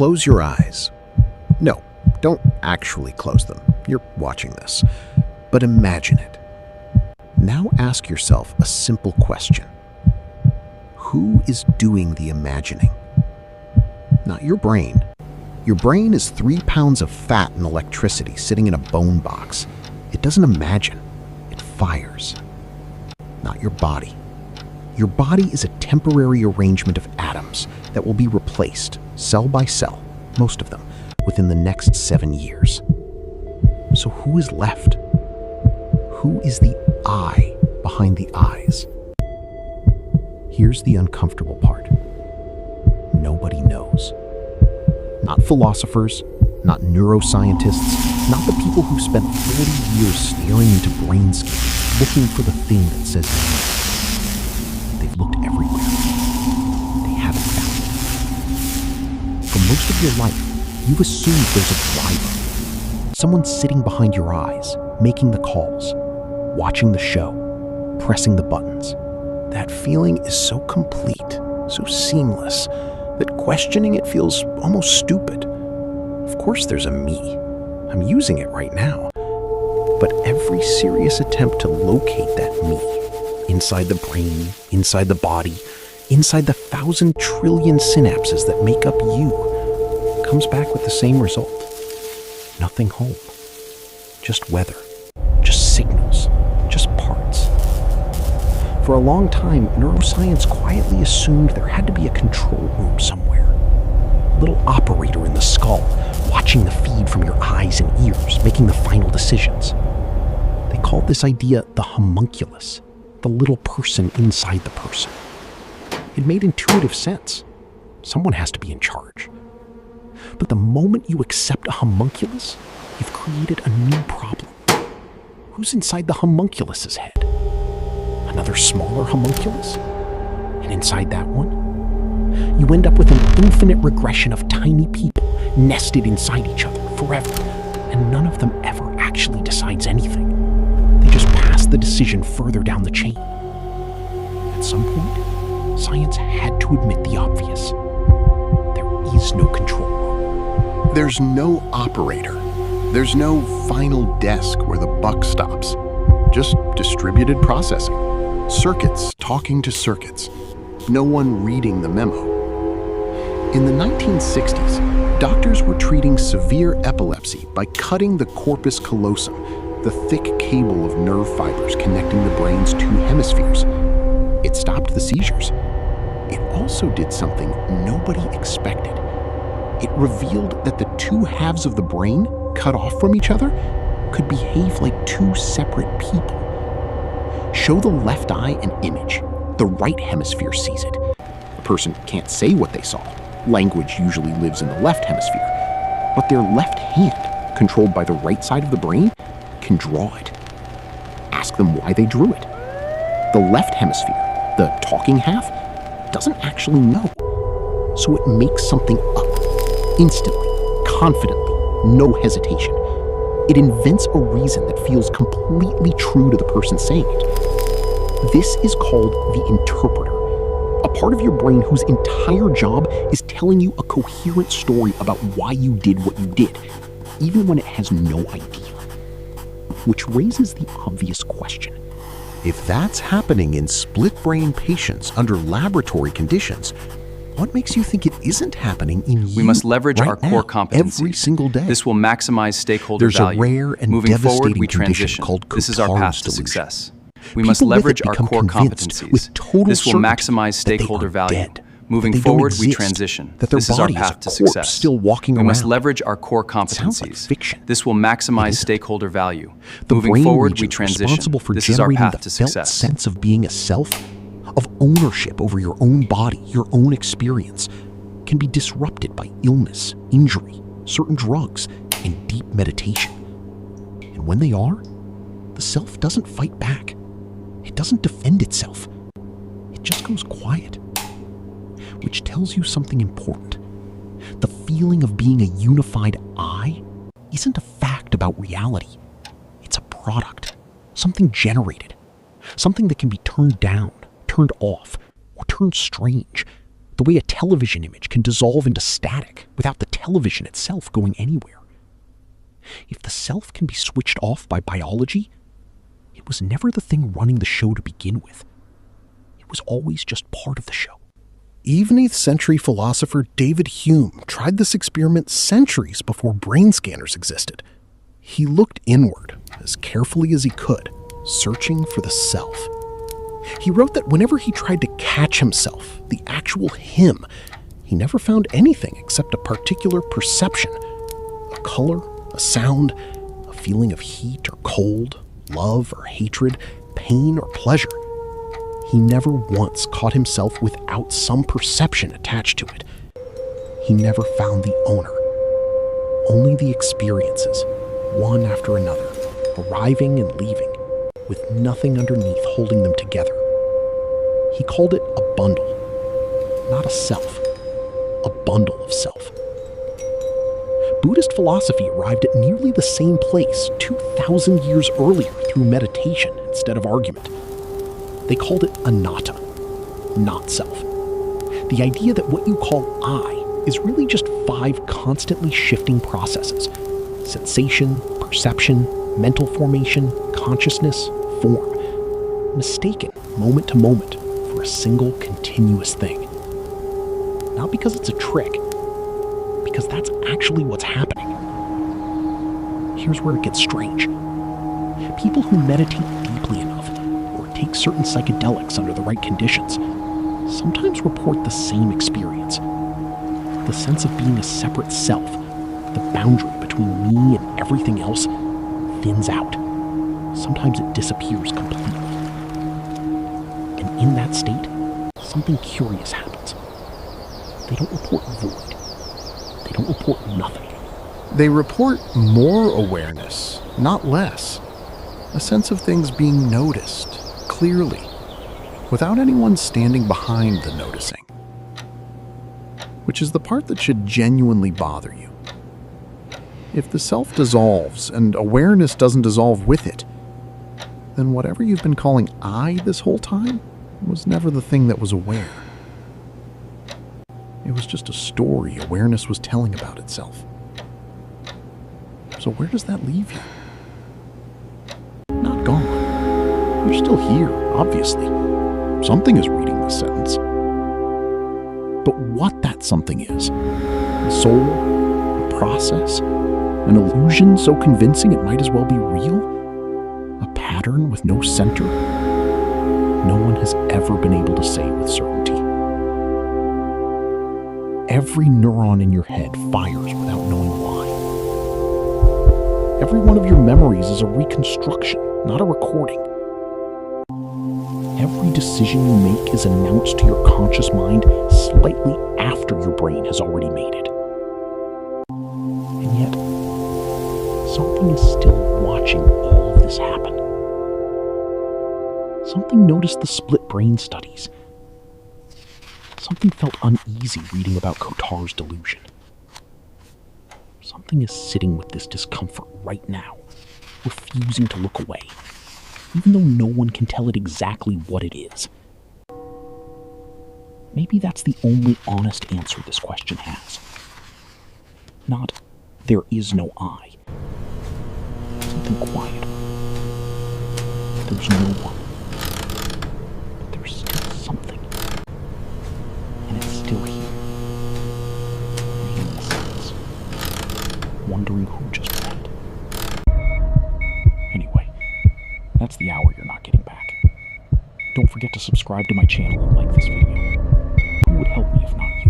Close your eyes. No, don't actually close them. You're watching this. But imagine it. Now ask yourself a simple question. Who is doing the imagining? Not your brain. Your brain is 3 pounds of fat and electricity sitting in a bone box. It doesn't imagine. It fires. Not your body. Your body is a temporary arrangement of atoms that will be replaced, cell by cell, most of them, within the next 7 years. So who is left? Who is the I behind the eyes? Here's the uncomfortable part. Nobody knows. Not philosophers, not neuroscientists, not the people who spent 40 years staring into brain scans, looking for the thing that says yes. They've looked everywhere. They haven't found it. For most of your life, you've assumed there's a driver. Someone sitting behind your eyes, making the calls, watching the show, pressing the buttons. That feeling is so complete, so seamless, that questioning it feels almost stupid. Of course there's a me. I'm using it right now. But every serious attempt to locate that me, inside the brain, inside the body, inside the 1,000 trillion synapses that make up you, comes back with the same result. Nothing home. Just weather. Just signals. Just parts. For a long time, neuroscience quietly assumed there had to be a control room somewhere. A little operator in the skull, watching the feed from your eyes and ears, making the final decisions. They called this idea the homunculus, the little person inside the person. It made intuitive sense. Someone has to be in charge. But the moment you accept a homunculus, you've created a new problem. Who's inside the homunculus's head? Another smaller homunculus? And inside that one, you end up with an infinite regression of tiny people nested inside each other forever, and none of them ever actually decides anything. They just pass the decision further down the chain. At some point, science had to admit the obvious. There is no control room. There's no operator. There's no final desk where the buck stops. Just distributed processing. Circuits talking to circuits. No one reading the memo. In the 1960s, doctors were treating severe epilepsy by cutting the corpus callosum, the thick cable of nerve fibers connecting the brain's 2 hemispheres. It stopped the seizures. It also did something nobody expected. It revealed that the 2 halves of the brain, cut off from each other, could behave like 2 separate people. Show the left eye an image. The right hemisphere sees it. The person can't say what they saw. Language usually lives in the left hemisphere. But their left hand, controlled by the right side of the brain, can draw it. Ask them why they drew it. The left hemisphere, the talking half, doesn't actually know. So it makes something up, instantly, confidently, no hesitation. It invents a reason that feels completely true to the person saying it. This is called the interpreter, a part of your brain whose entire job is telling you a coherent story about why you did what you did, even when it has no idea. Which raises the obvious question. If that's happening in split-brain patients under laboratory conditions, what makes you think it isn't happening in you? We must leverage right our core now, competencies. every single day. This will maximize stakeholder There's value. a rare and Moving forward, devastating we condition transition. called This is our Cotard's path to delusion. success. We must People with it leverage our become core convinced competencies. with total This will certainty maximize that they stakeholder are value. dead, Moving that they don't forward, we exist, transition. that their This is our body is path a to corpse success. still walking We must around. leverage our core Sounds like competencies. fiction. This will It maximize isn't. stakeholder value. The Moving brain forward, region we transition. responsible for This is our generating path the to felt success. sense of being a self, of ownership over your own body, your own experience, can be disrupted by illness, injury, certain drugs, and deep meditation. And when they are, the self doesn't fight back. It doesn't defend itself. It just goes quiet. Which tells you something important. The feeling of being a unified I isn't a fact about reality. It's a product, something generated, something that can be turned down, turned off, or turned strange. The way a television image can dissolve into static without the television itself going anywhere. If the self can be switched off by biology, it was never the thing running the show to begin with. It was always just part of the show. 18th century philosopher David Hume tried this experiment centuries before brain scanners existed. He looked inward as carefully as he could, searching for the self. He wrote that whenever he tried to catch himself, the actual him, he never found anything except a particular perception, a color, a sound, a feeling of heat or cold, love or hatred, pain or pleasure. He never once caught himself without some perception attached to it. He never found the owner, only the experiences, one after another, arriving and leaving, with nothing underneath holding them together. He called it a bundle, not a self, a bundle of self. Buddhist philosophy arrived at nearly the same place 2,000 years earlier through meditation instead of argument. They called it anatta, not self. The idea that what you call I is really just 5 constantly shifting processes: sensation, perception, mental formation, consciousness, form, mistaken moment to moment for a single continuous thing. Not because it's a trick, because that's actually what's happening. Here's where it gets strange. People who meditate deeply enough or take certain psychedelics under the right conditions sometimes report the same experience. The sense of being a separate self, the boundary between me and everything else, thins out. Sometimes it disappears completely. And in that state, something curious happens. They don't report void. They don't report nothing. They report more awareness, not less. A sense of things being noticed, clearly, without anyone standing behind the noticing. Which is the part that should genuinely bother you. If the self dissolves and awareness doesn't dissolve with it, then whatever you've been calling I this whole time was never the thing that was aware. It was just a story awareness was telling about itself. So where does that leave you? Not gone. You're still here, obviously. Something is reading this sentence. But what that something is, a soul, a process, an illusion so convincing it might as well be real, a pattern with no center, no one has ever been able to say with certainty. Every neuron in your head fires without knowing why. Every one of your memories is a reconstruction, not a recording. Every decision you make is announced to your conscious mind slightly after your brain has already made it. And yet, something is still watching all of this happen. Something noticed the split brain studies. Something felt uneasy reading about Cotard's delusion. Something is sitting with this discomfort right now, refusing to look away, even though no one can tell it exactly what it is. Maybe that's the only honest answer this question has. Not, there is no I. Something quiet. There's no one. But there's still something. And it's still here. Reading the sense. Wondering who just read. Anyway, that's the hour you're not getting back. Don't forget to subscribe to my channel and like this video. Who would help me if not you?